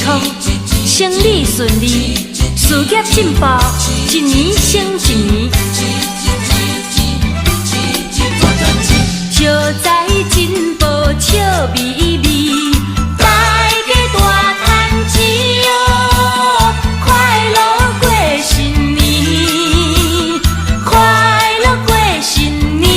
康，生理顺利，事业进步，一年升一年。笑在进步，笑眯眯，大家大赚钱哦，快乐过新年，快乐过新年。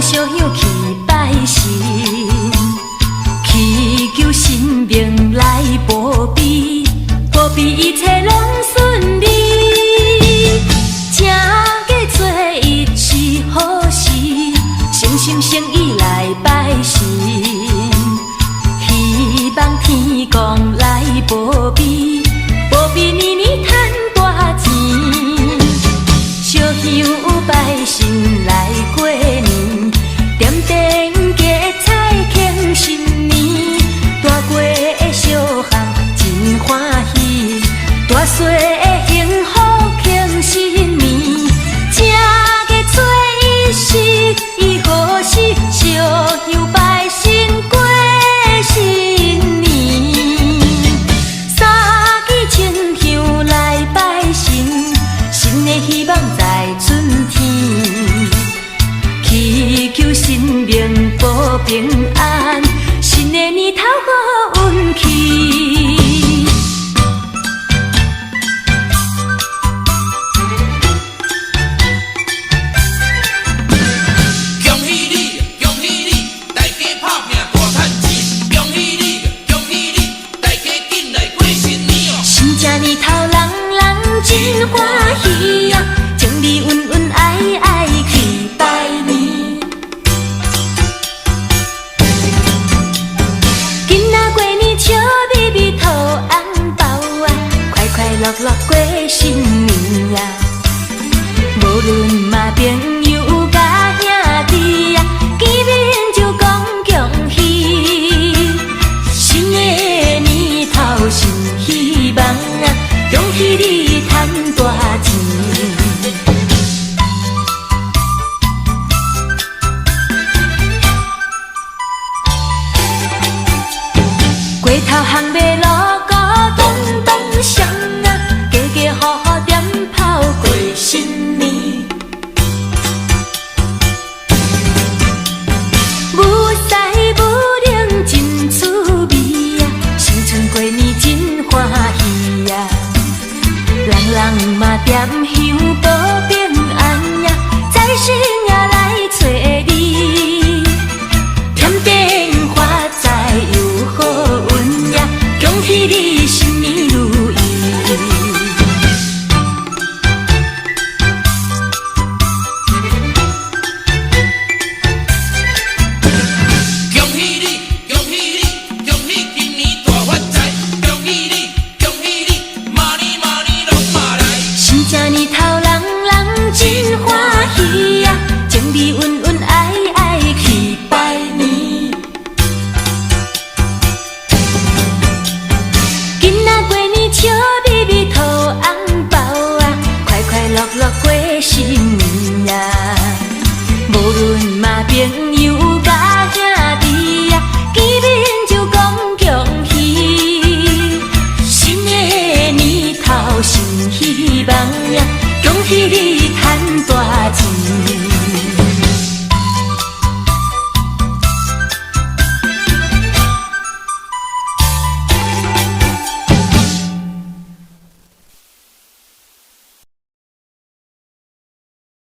小乡去拜神，祈求神明来保庇，保庇一切拢顺利。请家做一世好事，诚心诚意来拜神，希望天公来保庇，保庇年年赚大钱。小乡拜神来过年。点灯结彩庆新年，大过的小巷真欢喜，大细的幸福庆新年，正月初一时伊好事，小乡拜神过新年，三支清香来拜神，新的希望在春天。祈求神明保平安，新的年头好运气。恭喜你，恭喜你，大家打拼大赚钱。恭喜你，恭喜你，大家紧来过新年哦。新正年头，人人真欢喜呀，情义恩恩爱爱去拜年。乐乐过新年呀，无论嘛朋友甲兄弟呀，见面就讲恭喜。新的年头新希望啊，恭喜你赚大钱。过头巷尾路鼓咚咚响。好好点炮过新年，舞狮舞龙真趣味呀，新春过年真欢喜呀，人人嘛点